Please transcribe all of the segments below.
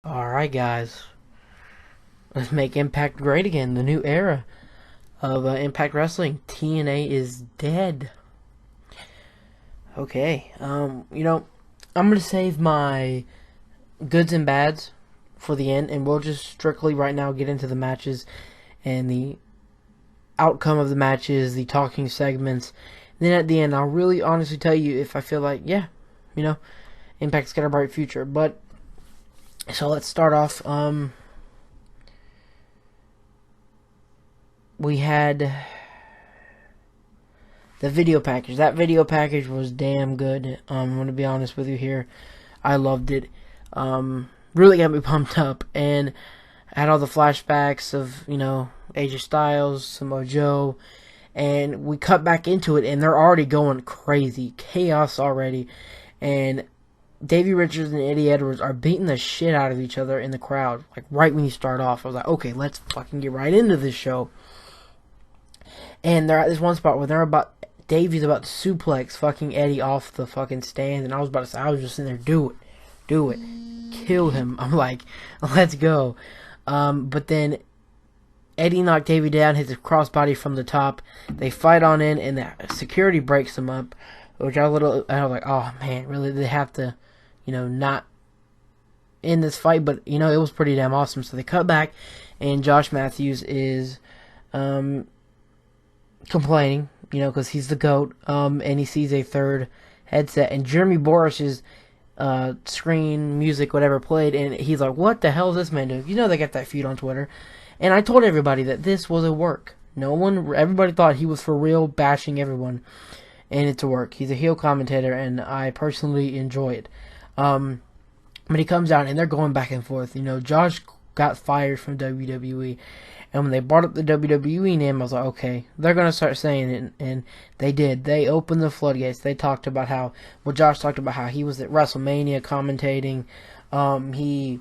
Alright, guys. Let's make Impact great again. The new era of Impact Wrestling. TNA is dead. Okay. I'm going to save my goods and bads for the end, and we'll just strictly right now get into the matches and the outcome of the matches, the talking segments. Then at the end, I'll really honestly tell you if I feel like, yeah, you know, Impact's got a bright future. But, so let's start off. We had the video package. That video package was damn good. I'm going to be honest with you here. I loved it. Really got me pumped up. And I had all the flashbacks of, AJ Styles, Samoa Joe. And we cut back into it, and they're already going crazy. Chaos already. And Davey Richards and Eddie Edwards are beating the shit out of each other in the crowd. Like, right when you start off. I was like, okay, let's fucking get right into this show. And they're at this one spot where Davey's about to suplex fucking Eddie off the fucking stand, and I was about to say, I was just sitting there, do it, kill him. I'm like, let's go. But then Eddie knocked Davey down, hits a crossbody from the top. They fight on in, and the security breaks them up, which I was like, oh man, really, they have to, not end this fight, but it was pretty damn awesome. So they cut back, and Josh Matthews is complaining, because he's the GOAT, and he sees a third headset, and Jeremy Boris's screen, music, whatever played, and he's like, what the hell is this man doing? They got that feud on Twitter, and I told everybody that this was a work. Everybody thought he was for real, bashing everyone, and it's a work. He's a heel commentator, and I personally enjoy it. But he comes out, and they're going back and forth. Josh got fired from WWE, and when they brought up the WWE name, I was like, okay, they're going to start saying it, and they did. They opened the floodgates. They talked about Josh talked about how he was at WrestleMania commentating. He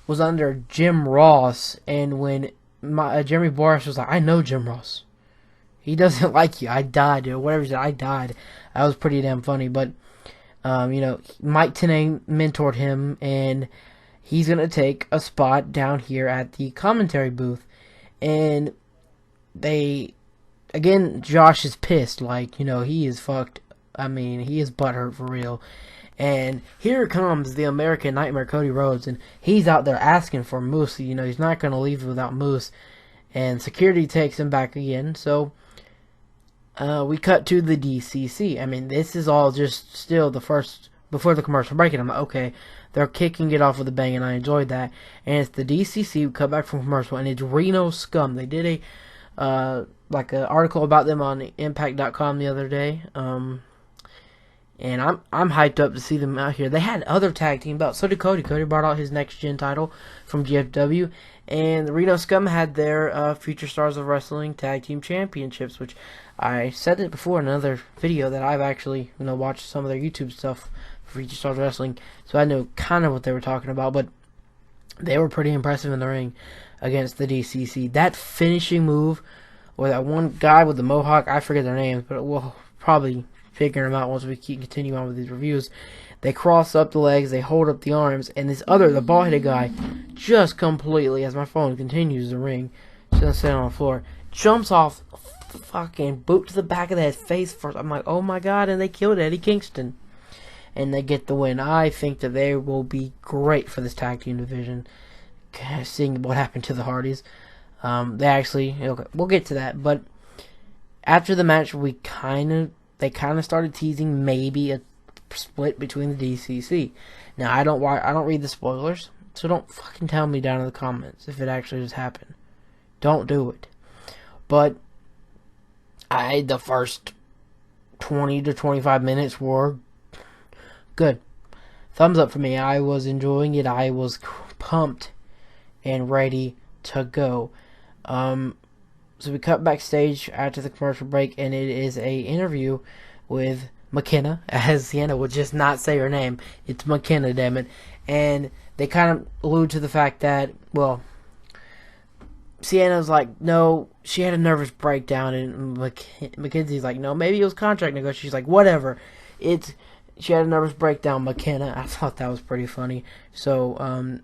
was under Jim Ross, and when Jeremy Borash was like, I know Jim Ross. He doesn't like you. I died, or whatever he said, I died. That was pretty damn funny, but, Mike Tenay mentored him, and he's going to take a spot down here at the commentary booth. And Josh is pissed. Like, he is fucked. I mean, he is butthurt for real. And here comes the American Nightmare, Cody Rhodes. And he's out there asking for Moose. He's not going to leave without Moose. And security takes him back again. So, we cut to the DCC. I mean, this is all just still the first, before the commercial break. And I'm like, okay, they're kicking it off with a bang, and I enjoyed that. And it's the DCC. We cut back from commercial, and it's Reno Scum. They did an article about them on Impact.com the other day. And I'm hyped up to see them out here. They had other tag team belts. So did Cody. Cody brought out his next gen title from GFW, and the Reno Scum had their Future Stars of Wrestling Tag Team Championships, which I said it before in another video that I've actually watched some of their YouTube stuff. Future Stars Wrestling, so I knew kind of what they were talking about, but they were pretty impressive in the ring against the DCC. That finishing move, or that one guy with the mohawk, I forget their names, but we'll probably figure them out once we continue on with these reviews. They cross up the legs, they hold up the arms, and the bald-headed guy, just completely, as my phone continues the ring, sitting on the floor, jumps off, fucking boot to the back of the head, face first. I'm like, oh my god, and they killed Eddie Kingston. And they get the win. I think that they will be great for this tag team division. Seeing what happened to the Hardys, we'll get to that. But after the match, they kind of started teasing maybe a split between the DCC. Now I don't read the spoilers, so don't fucking tell me down in the comments if it actually just happened. Don't do it. But the first 20 to 25 minutes were good. Thumbs up for me. I was enjoying it. I was pumped and ready to go. So we cut backstage after the commercial break, and it is a interview with McKenna, as Sienna would just not say her name. It's McKenna, damn it. And they kind of allude to the fact that, well, Sienna's like, no, she had a nervous breakdown, and Mackenzie's like, no, maybe it was contract negotiation. She's like, whatever. She had a nervous breakdown, McKenna. I thought that was pretty funny. So,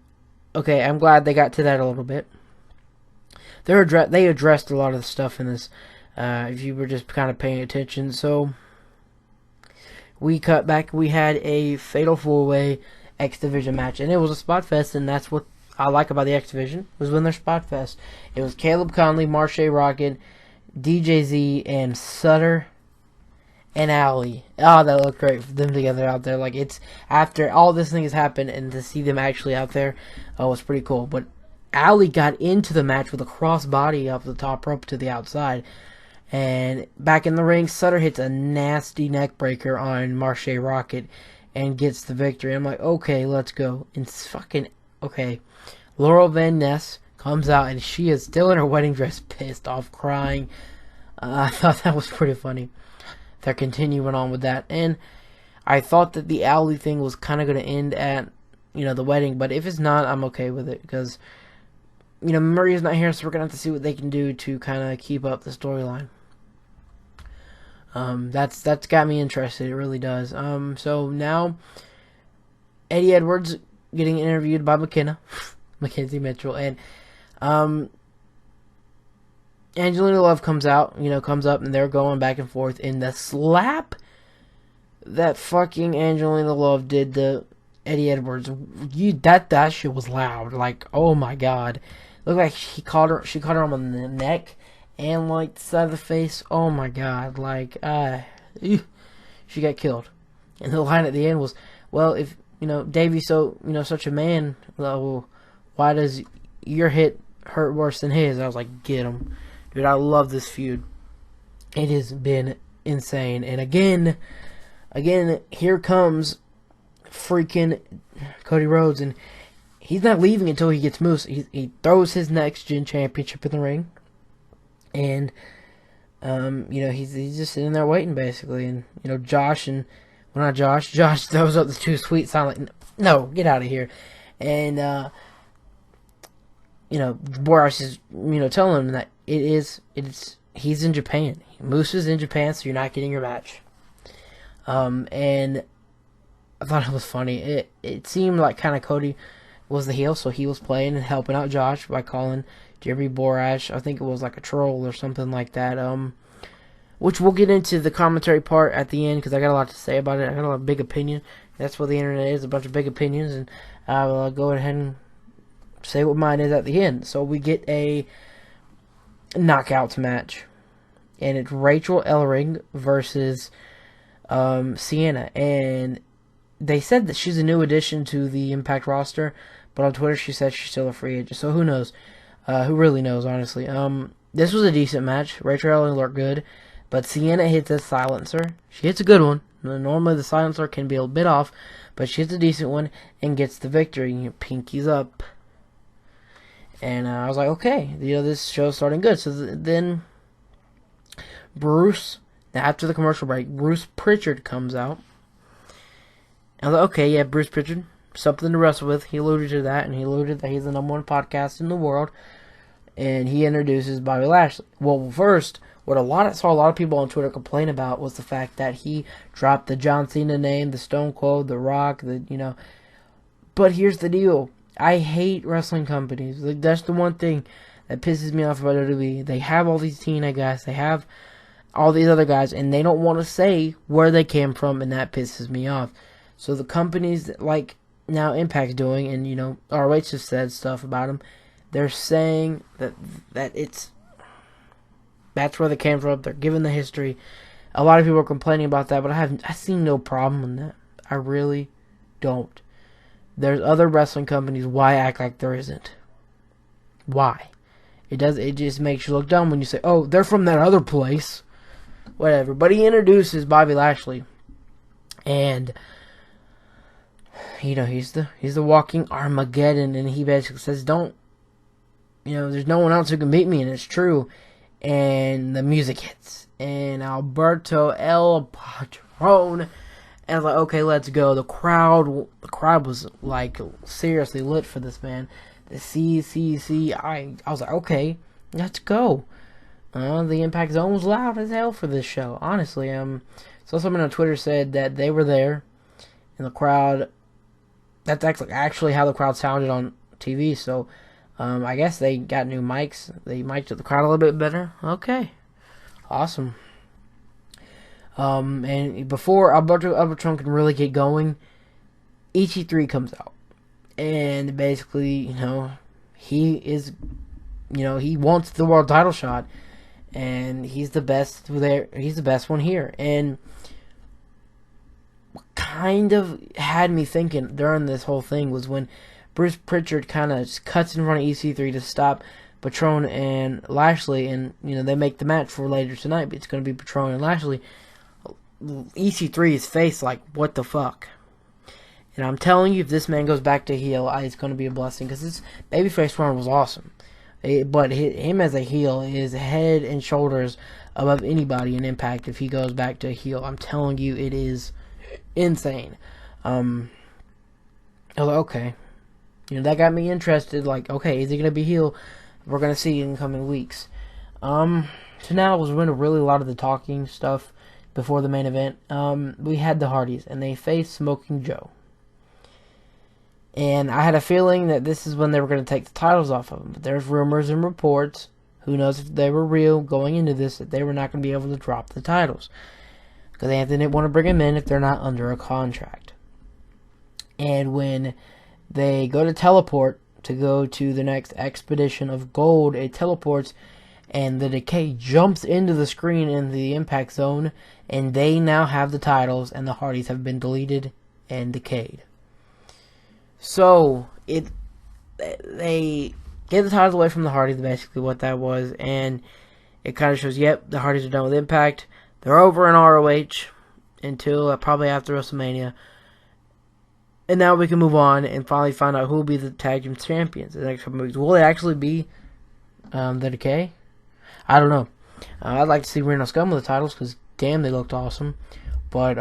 okay, I'm glad they got to that a little bit. They addressed a lot of the stuff in this, if you were just kind of paying attention. So we cut back. We had a Fatal 4-Way X Division match, and it was a spot fest, and that's what I like about the X Division, was when they're spot fest. It was Caleb Conley, Marshe Rocket, DJZ, and Sutter and Allie. Oh, that looked great for them together out there. Like, it's after all this thing has happened, and to see them actually out there, was pretty cool. But Allie got into the match with a crossbody up the top rope to the outside. And back in the ring, Sutter hits a nasty neck breaker on Marshe Rocket and gets the victory. I'm like, okay, let's go. And it's fucking okay. Laurel Van Ness comes out, and she is still in her wedding dress, pissed off, crying. I thought that was pretty funny. They're continuing on with that. And I thought that the Allie thing was kind of going to end at, the wedding. But if it's not, I'm okay with it. Because, Maria's not here, so we're going to have to see what they can do to kind of keep up the storyline. That's got me interested. It really does. So now, Eddie Edwards getting interviewed by McKenna. Mackenzie Mitchell. And, Angelina Love comes up, and they're going back and forth. And the slap that fucking Angelina Love did to Eddie Edwards, that shit was loud. Like, oh my god. Looked like she caught her on the neck and like the side of the face. Oh my god. Like, she got killed. And the line at the end was, well, if, Davey's so, such a man, well, why does your hit hurt worse than his? I was like, get him. Dude, I love this feud. It has been insane. And again, here comes freaking Cody Rhodes. And he's not leaving until he gets Moose. He throws his next gen championship in the ring. And, he's just sitting there waiting, basically. And, Josh throws up the too sweet sign like, no, get out of here. And, Borash is, telling him that he's in Japan. Moose is in Japan, so you're not getting your match. And I thought it was funny. It seemed like kind of Cody was the heel, so he was playing and helping out Josh by calling Jeremy Borash, I think it was like a troll or something like that. Which we'll get into the commentary part at the end, because I got a lot to say about it. I got a big opinion. That's what the internet is, a bunch of big opinions, and I'll go ahead and say what mine is at the end. So we get a knockouts match, and it's Rachel Ellering versus Sienna, and they said that she's a new addition to the Impact roster, but on Twitter she said she's still a free agent, so who knows? Who really knows, honestly? This was a decent match. Rachel Ellering looked good, but Sienna hits a silencer. She hits a good one. Normally the silencer can be a bit off, but she hits a decent one and gets the victory. Pinkies up. And I was like, okay, this show's starting good. So then Bruce, after the commercial break, Bruce Pritchard comes out. I was like, okay, yeah, Bruce Pritchard, something to wrestle with. He alluded to that, and he alluded that he's the #1 podcast in the world. And he introduces Bobby Lashley. Well, first, what I saw a lot of people on Twitter complain about was the fact that he dropped the John Cena name, the Stone Cold, the Rock, But here's the deal. I hate wrestling companies. Like, that's the one thing that pisses me off about WWE. They have all these TNA guys. They have all these other guys, and they don't want to say where they came from, and that pisses me off. So the companies that, like now Impact's doing, and ROH have said stuff about them, they're saying that that's where they came from. They're giving the history. A lot of people are complaining about that, but I seen no problem in that. I really don't. There's other wrestling companies. Why act like there isn't? Why? It just makes you look dumb when you say, "Oh, they're from that other place." Whatever. But he introduces Bobby Lashley, and he's the walking Armageddon, and he basically says, "Don't, there's no one else who can beat me," and it's true. And the music hits, and Alberto El Patron. And I was like, okay, let's go. The crowd was like seriously lit for this man. The I was like, okay, let's go. The Impact Zone was loud as hell for this show, honestly. So someone on Twitter said that they were there, and the crowd. That's actually how the crowd sounded on TV. So I guess they got new mics. They mic'd the crowd a little bit better. Okay, awesome. And before Alberto Trump can really get going, EC3 comes out, and basically, he is, he wants the world title shot, and he's the best there. He's the best one here, and what kind of had me thinking during this whole thing was when Bruce Pritchard kind of cuts in front of EC3 to stop Patron and Lashley, and they make the match for later tonight. But it's going to be Patron and Lashley. EC3's face like, what the fuck? And I'm telling you, if this man goes back to heel, it's going to be a blessing, because his babyface run was awesome. But him as a heel is head and shoulders above anybody in Impact if he goes back to heel. I'm telling you, it is insane. I was like, okay. That got me interested. Like, okay, is he going to be heel? We're going to see in coming weeks. So now was when really a lot of the talking stuff before the main event. We had the Hardys, and they faced Smoking Joe. And I had a feeling that this is when they were going to take the titles off of them. But there's rumors and reports, who knows if they were real going into this, that they were not going to be able to drop the titles. Because they didn't want to bring them in if they're not under a contract. And when they go to teleport to go to the next Expedition of Gold, it teleports, and the Decay jumps into the screen in the Impact Zone, and they now have the titles, and the Hardys have been deleted and decayed. So they get the titles away from the Hardys, basically what that was, and it kind of shows, yep, the Hardys are done with Impact. They're over in ROH until probably after WrestleMania. And now we can move on and finally find out who will be the tag team champions in the next couple of weeks. Will it actually be the Decay? I don't know. I'd like to see Reno Scum with the titles, because damn, they looked awesome. But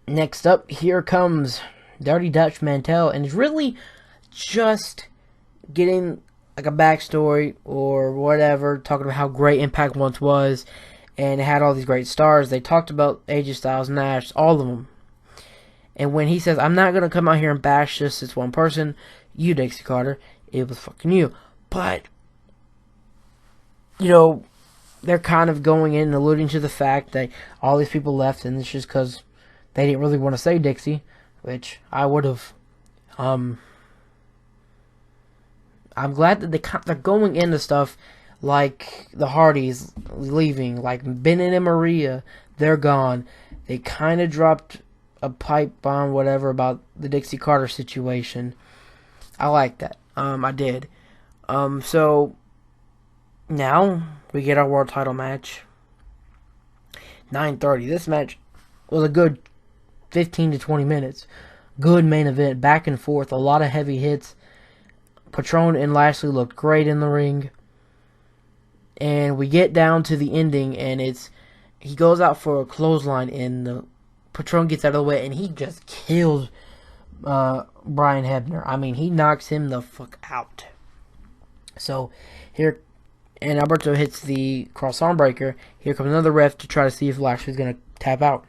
next up, here comes Dirty Dutch Mantel, and it's really just getting like a backstory or whatever, talking about how great Impact once was, and it had all these great stars. They talked about AJ Styles, Nash, all of them. And when he says, I'm not going to come out here and bash just this one person, you, Dixie Carter, it was fucking you. But, they're kind of going in and alluding to the fact that all these people left, and it's just because they didn't really want to say Dixie, which I would have. I'm glad that they're going into stuff like the Hardys leaving, like Ben and Maria, they're gone. They kind of dropped a pipe bomb, whatever, about the Dixie Carter situation. I like that. I did. So now we get our world title match. 9:30. This match was a good 15 to 20 minutes. Good main event, back and forth, a lot of heavy hits. Patron and Lashley looked great in the ring. And we get down to the ending, and he goes out for a clothesline, and the Patron gets out of the way, and he just kills Brian Hebner. I mean, he knocks him the fuck out. So here, and Alberto hits the cross arm breaker. Here comes another ref to try to see if Lashley's going to tap out.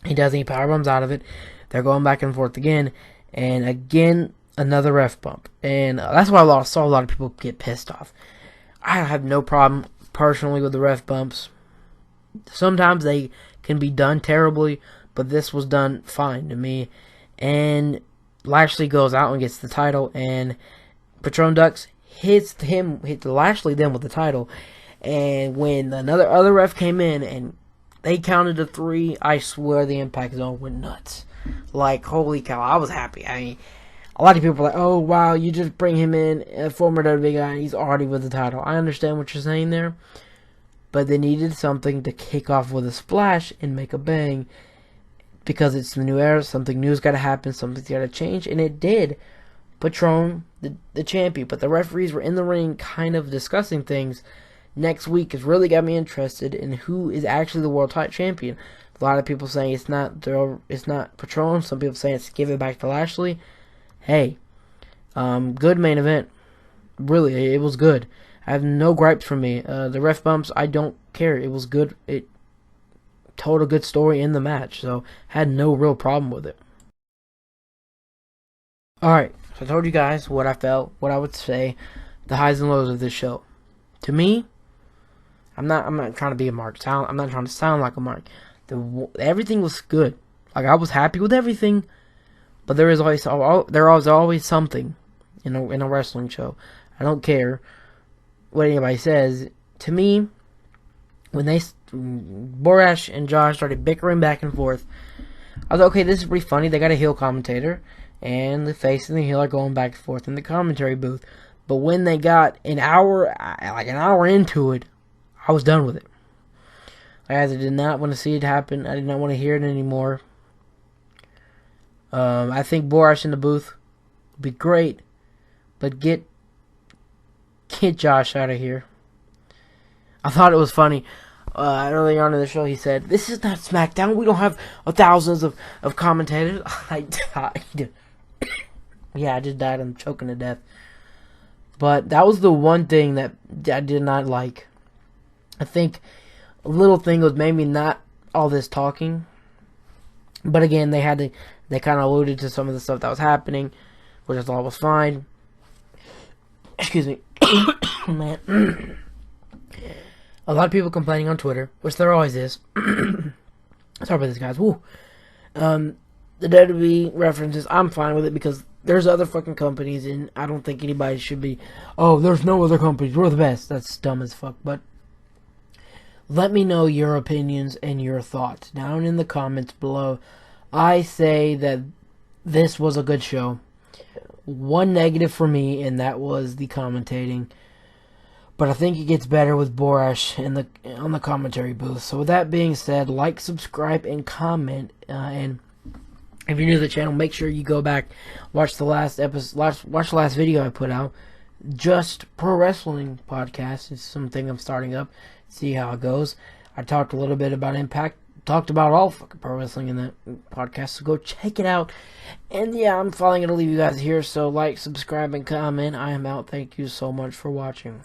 He doesn't. He powerbombs out of it. They're going back and forth again, and again another ref bump. And that's why I saw a lot of people get pissed off. I have no problem personally with the ref bumps. Sometimes they can be done terribly, but this was done fine to me. And Lashley goes out and gets the title, and Patron Dux hits Lashley then with the title. And when other ref came in and they counted to 3, I swear the Impact Zone went nuts. Like, holy cow, I was happy. I mean, a lot of people are like, oh, wow, you just bring him in, a former WWE guy, he's already with the title. I understand what you're saying there, but they needed something to kick off with a splash and make a bang, because it's the new era, something new's got to happen, something's got to change, and it did. Patron, the champion, but the referees were in the ring kind of discussing things. Next week has really got me interested in who is actually the world title champion. A lot of people saying it's not Patron. Some people saying it's give it back to Lashley. Hey, good main event. Really, it was good. I have no gripes from me. The ref bumps, I don't care. It was good. It told a good story in the match, so had no real problem with it. Alright, so I told you guys what I felt, what I would say, the highs and lows of this show. To me, I'm not trying to be a mark. I'm not trying to sound like a mark. Everything was good. Like, I was happy with everything, but there was always something in a wrestling show. I don't care what anybody says. To me, when Borash and Josh started bickering back and forth, I was like, okay, this is pretty funny. They got a heel commentator, and the face and the heel are going back and forth in the commentary booth. But when they got an hour into it, I was done with it. I did not want to see it happen. I did not want to hear it anymore. I think Borash in the booth would be great, but get Josh out of here. I thought it was funny. Early on in the show, he said, "This is not SmackDown. We don't have thousands of commentators." I died. Yeah, I just died. I'm choking to death. But that was the one thing that I did not like. I think a little thing was maybe not all this talking. But again, they kind of alluded to some of the stuff that was happening, which I thought was fine. Excuse me. Man. A lot of people complaining on Twitter, which there always is. Sorry about this, guys. Woo. The WWE references, I'm fine with it because there's other fucking companies, and I don't think anybody should be, oh, there's no other companies, we're the best. That's dumb as fuck. But let me know your opinions and your thoughts down in the comments below. I say that this was a good show. One negative for me, and that was the commentating. But I think it gets better with Borash on the commentary booth. So with that being said, like, subscribe, and comment. And if you're new to the channel, make sure you go back, watch the last episode, watch the last video I put out. Just Pro Wrestling Podcast is something I'm starting up. See how it goes. I talked a little bit about Impact. Talked about all fucking pro wrestling in that podcast, so go check it out. And yeah, I'm finally going to leave you guys here, so like, subscribe, and comment. I am out. Thank you so much for watching.